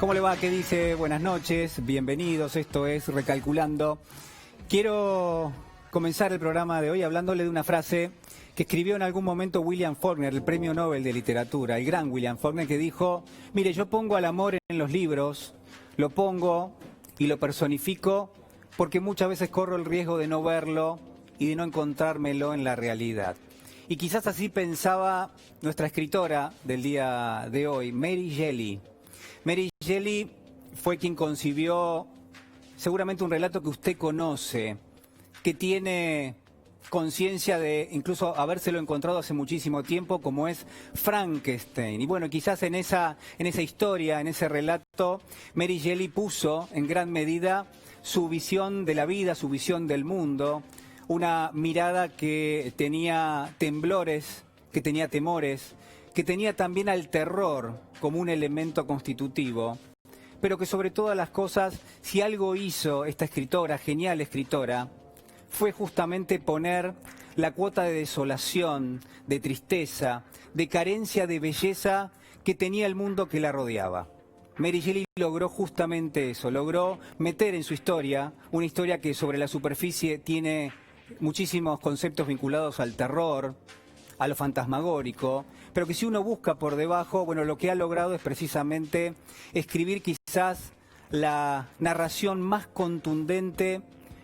¿Cómo le va? ¿Qué dice? Buenas noches, bienvenidos, esto es Recalculando. Quiero comenzar el programa de hoy hablándole de una frase que escribió en algún momento William Faulkner, el premio Nobel de Literatura, el gran William Faulkner, que dijo: mire, yo pongo al amor en los libros, lo pongo y lo personifico porque muchas veces corro el riesgo de no verlo y de no encontrármelo en la realidad. Y quizás así pensaba nuestra escritora del día de hoy, Mary Shelley. Mary Shelley fue quien concibió seguramente un relato que usted conoce, que tiene conciencia de incluso habérselo encontrado hace muchísimo tiempo, como es Frankenstein. Y bueno, quizás en esa historia, en ese relato, Mary Shelley puso en gran medida su visión de la vida, su visión del mundo, una mirada que tenía temblores, que tenía temores, que tenía también al terror como un elemento constitutivo, pero que sobre todas las cosas, si algo hizo esta escritora, genial escritora, fue justamente poner la cuota de desolación, de tristeza, de carencia de belleza que tenía el mundo que la rodeaba. Mary Shelley logró justamente eso, logró meter en su historia, una historia que sobre la superficie tiene muchísimos conceptos vinculados al terror, a lo fantasmagórico, pero que si uno busca por debajo, bueno, lo que ha logrado es precisamente escribir quizás la narración más contundente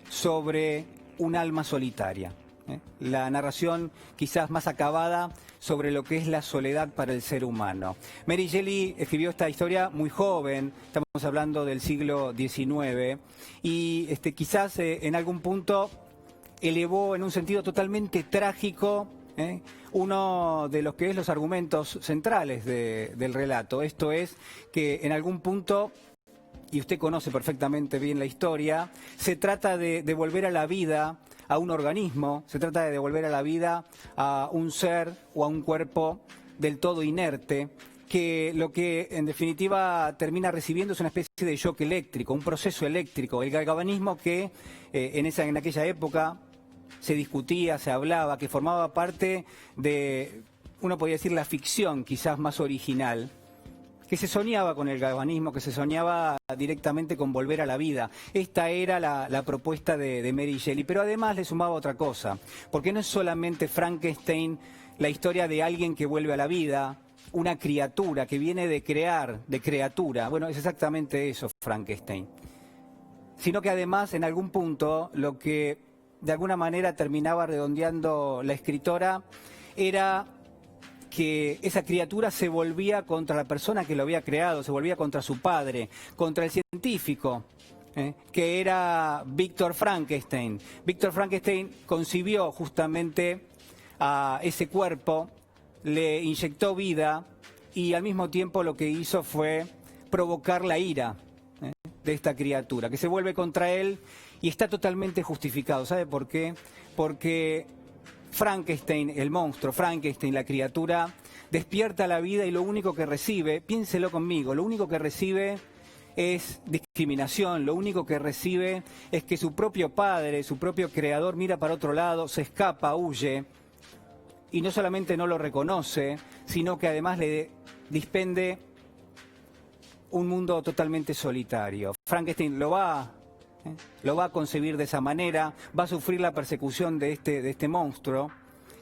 sobre un alma solitaria, la narración quizás más acabada sobre lo que es la soledad para el ser humano. Mary Shelley escribió esta historia muy joven, estamos hablando del siglo XIX, y quizás en algún punto elevó en un sentido totalmente trágico uno de los que es los argumentos centrales del relato. Esto es que en algún punto, y usted conoce perfectamente bien la historia, se trata de devolver a la vida a un organismo, se trata de devolver a la vida a un ser o a un cuerpo del todo inerte, que lo que en definitiva termina recibiendo es una especie de shock eléctrico, un proceso eléctrico, el galvanismo que en aquella época se discutía, se hablaba, que formaba parte de, uno podría decir, la ficción quizás más original, que se soñaba con el galvanismo, que se soñaba directamente con volver a la vida. Esta era la propuesta de Mary Shelley, pero además le sumaba otra cosa, porque no es solamente Frankenstein la historia de alguien que vuelve a la vida, una criatura que viene de crear, de criatura. Bueno, es exactamente eso Frankenstein. Sino que además en algún punto lo que de alguna manera terminaba redondeando la escritora era que esa criatura se volvía contra la persona que lo había creado, se volvía contra su padre, contra el científico, que era Víctor Frankenstein. Víctor Frankenstein concibió justamente a ese cuerpo, le inyectó vida y al mismo tiempo lo que hizo fue provocar la ira de esta criatura, que se vuelve contra él y está totalmente justificado. ¿Sabe por qué? Porque Frankenstein, el monstruo, Frankenstein, la criatura, despierta la vida y lo único que recibe, piénselo conmigo, lo único que recibe es discriminación, lo único que recibe es que su propio padre, su propio creador mira para otro lado, se escapa, huye, y no solamente no lo reconoce, sino que además le dispende un mundo totalmente solitario. Frankenstein lo va a concebir de esa manera, va a sufrir la persecución de este monstruo,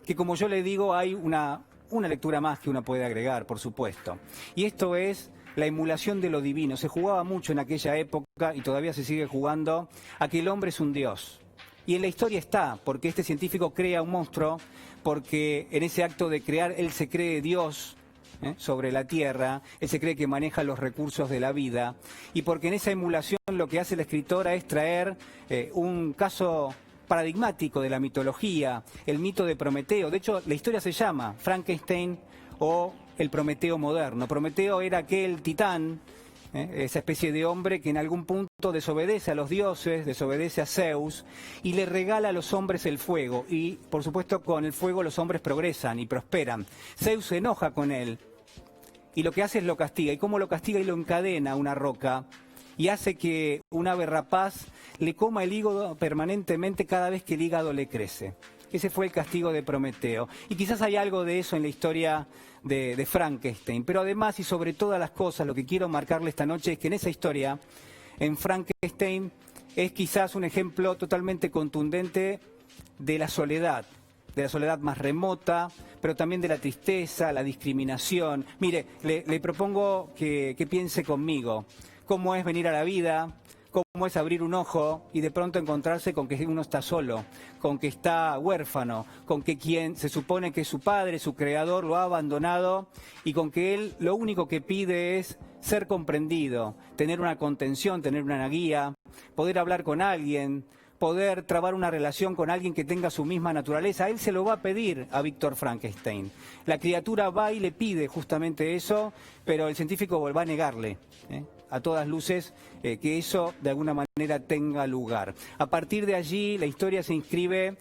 que como yo le digo hay una lectura más que uno puede agregar, por supuesto. Y esto es la emulación de lo divino. Se jugaba mucho en aquella época y todavía se sigue jugando a que el hombre es un dios. Y en la historia está, porque este científico crea un monstruo, porque en ese acto de crear él se cree Dios sobre la tierra, él se cree que maneja los recursos de la vida, y porque en esa emulación lo que hace la escritora es traer un caso paradigmático de la mitología, el mito de Prometeo. De hecho, la historia se llama Frankenstein o el Prometeo moderno. Prometeo era aquel titán, esa especie de hombre que en algún punto desobedece a los dioses, desobedece a Zeus y le regala a los hombres el fuego. Y por supuesto con el fuego los hombres progresan y prosperan. Zeus se enoja con él y lo que hace es lo castiga. ¿Y cómo lo castiga? Y lo encadena a una roca y hace que un ave rapaz le coma el hígado permanentemente cada vez que el hígado le crece. Ese fue el castigo de Prometeo. Y quizás hay algo de eso en la historia de Frankenstein. Pero además y sobre todas las cosas, lo que quiero marcarle esta noche es que en esa historia, en Frankenstein, es quizás un ejemplo totalmente contundente de la soledad más remota, pero también de la tristeza, la discriminación. Mire, le propongo que piense conmigo cómo es venir a la vida, cómo es abrir un ojo y de pronto encontrarse con que uno está solo, con que está huérfano, con que quien se supone que es su padre, su creador, lo ha abandonado y con que él lo único que pide es ser comprendido, tener una contención, tener una guía, poder hablar con alguien, poder trabar una relación con alguien que tenga su misma naturaleza. Él se lo va a pedir a Víctor Frankenstein. La criatura va y le pide justamente eso, pero el científico va a negarle, a todas luces, que eso de alguna manera tenga lugar. A partir de allí la historia se inscribe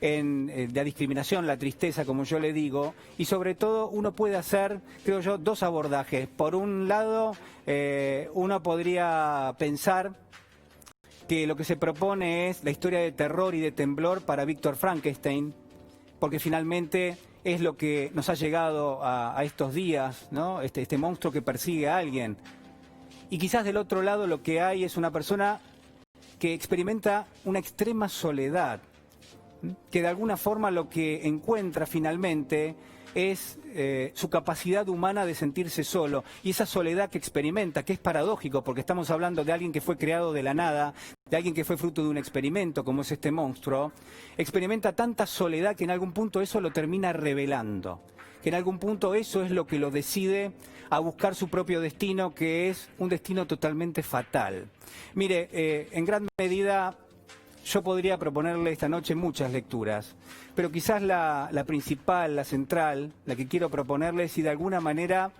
en la discriminación, la tristeza, como yo le digo, y sobre todo uno puede hacer, creo yo, dos abordajes. Por un lado, uno podría pensar que lo que se propone es la historia de terror y de temblor para Víctor Frankenstein, porque finalmente es lo que nos ha llegado a estos días, ¿no? Este monstruo que persigue a alguien. Y quizás del otro lado lo que hay es una persona que experimenta una extrema soledad, que de alguna forma lo que encuentra finalmente es su capacidad humana de sentirse solo y esa soledad que experimenta, que es paradójico porque estamos hablando de alguien que fue creado de la nada, de alguien que fue fruto de un experimento como es este monstruo, experimenta tanta soledad que en algún punto eso lo termina revelando, que en algún punto eso es lo que lo decide a buscar su propio destino, que es un destino totalmente fatal. Mire, en gran medida yo podría proponerle esta noche muchas lecturas, pero quizás la principal, la central, la que quiero proponerle es si de alguna manera,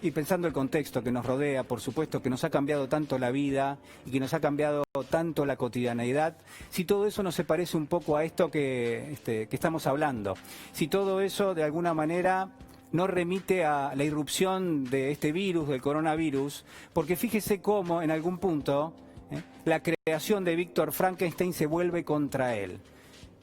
y pensando el contexto que nos rodea, por supuesto, que nos ha cambiado tanto la vida y que nos ha cambiado tanto la cotidianeidad, si todo eso no se parece un poco a esto que estamos hablando, si todo eso de alguna manera no remite a la irrupción de este virus, del coronavirus, porque fíjese cómo en algún punto la creación de Víctor Frankenstein se vuelve contra él.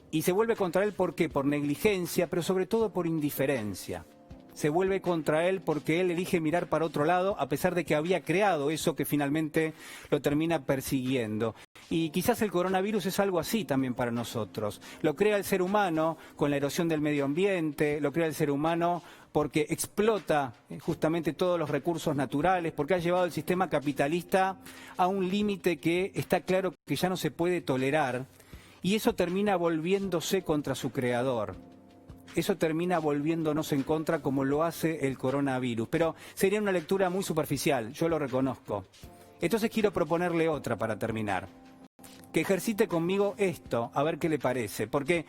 Y se vuelve contra él ¿por qué? Por negligencia, pero sobre todo por indiferencia. Se vuelve contra él porque él elige mirar para otro lado, a pesar de que había creado eso que finalmente lo termina persiguiendo. Y quizás el coronavirus es algo así también para nosotros. Lo crea el ser humano con la erosión del medio ambiente, lo crea el ser humano porque explota justamente todos los recursos naturales, porque ha llevado el sistema capitalista a un límite que está claro que ya no se puede tolerar, y eso termina volviéndose contra su creador. Eso termina volviéndonos en contra como lo hace el coronavirus. Pero sería una lectura muy superficial, yo lo reconozco. Entonces quiero proponerle otra para terminar. Que ejercite conmigo esto, a ver qué le parece. Porque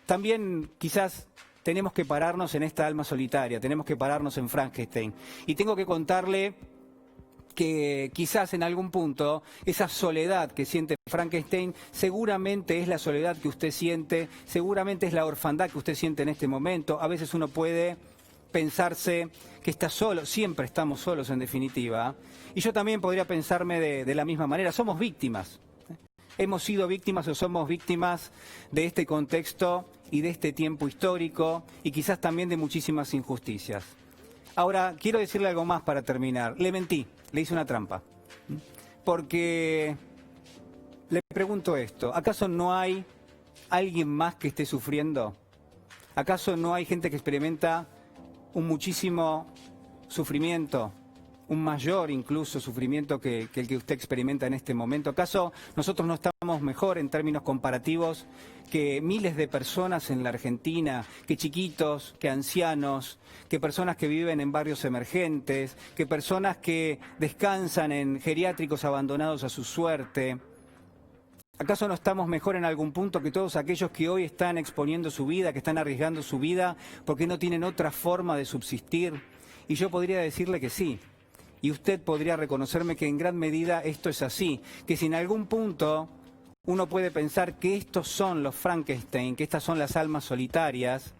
también quizás tenemos que pararnos en esta alma solitaria, tenemos que pararnos en Frankenstein. Y tengo que contarle que quizás en algún punto esa soledad que siente Frankenstein seguramente es la soledad que usted siente, seguramente es la orfandad que usted siente en este momento. A veces uno puede pensarse que está solo, siempre estamos solos en definitiva. Y yo también podría pensarme de la misma manera, somos víctimas. Hemos sido víctimas o somos víctimas de este contexto y de este tiempo histórico y quizás también de muchísimas injusticias. Ahora, quiero decirle algo más para terminar. Le mentí, le hice una trampa. Porque le pregunto esto, ¿acaso no hay alguien más que esté sufriendo? ¿Acaso no hay gente que experimenta un muchísimo sufrimiento? Un mayor incluso sufrimiento que el que usted experimenta en este momento. ¿Acaso nosotros no estamos mejor en términos comparativos que miles de personas en la Argentina, que chiquitos, que ancianos, que personas que viven en barrios emergentes, que personas que descansan en geriátricos abandonados a su suerte? ¿Acaso no estamos mejor en algún punto que todos aquellos que hoy están exponiendo su vida, que están arriesgando su vida porque no tienen otra forma de subsistir? Y yo podría decirle que sí. Y usted podría reconocerme que en gran medida esto es así, que si en algún punto uno puede pensar que estos son los Frankenstein, que estas son las almas solitarias,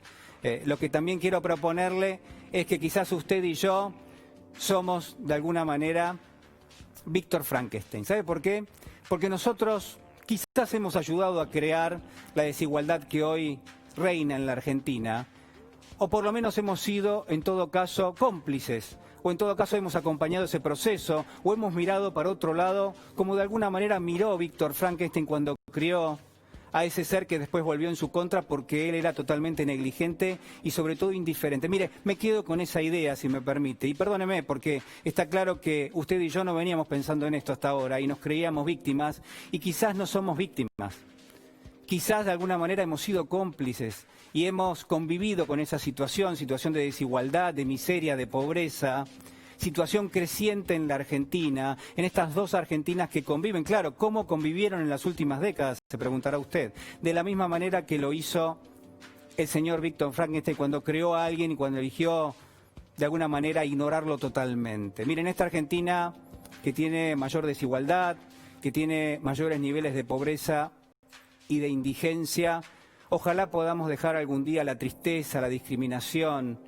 lo que también quiero proponerle es que quizás usted y yo somos de alguna manera Víctor Frankenstein. ¿Sabe por qué? Porque nosotros quizás hemos ayudado a crear la desigualdad que hoy reina en la Argentina, o por lo menos hemos sido, en todo caso, cómplices, o en todo caso hemos acompañado ese proceso, o hemos mirado para otro lado, como de alguna manera miró Víctor Frankenstein cuando crió a ese ser que después volvió en su contra porque él era totalmente negligente y sobre todo indiferente. Mire, me quedo con esa idea, si me permite, y perdóneme porque está claro que usted y yo no veníamos pensando en esto hasta ahora y nos creíamos víctimas y quizás no somos víctimas. Quizás de alguna manera hemos sido cómplices y hemos convivido con esa situación de desigualdad, de miseria, de pobreza, situación creciente en la Argentina, en estas dos Argentinas que conviven. Claro, ¿cómo convivieron en las últimas décadas? Se preguntará usted. De la misma manera que lo hizo el señor Víctor Frankenstein cuando creó a alguien y cuando eligió de alguna manera ignorarlo totalmente. Miren, esta Argentina que tiene mayor desigualdad, que tiene mayores niveles de pobreza y de indigencia, ojalá podamos dejar algún día la tristeza, la discriminación,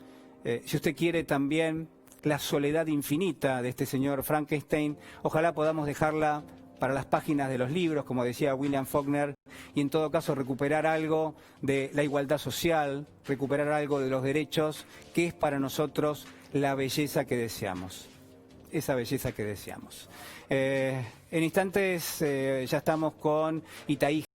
si usted quiere también la soledad infinita de este señor Frankenstein, ojalá podamos dejarla para las páginas de los libros, como decía William Faulkner, y en todo caso recuperar algo de la igualdad social, recuperar algo de los derechos, que es para nosotros la belleza que deseamos, esa belleza que deseamos. En instantes ya estamos con Itaí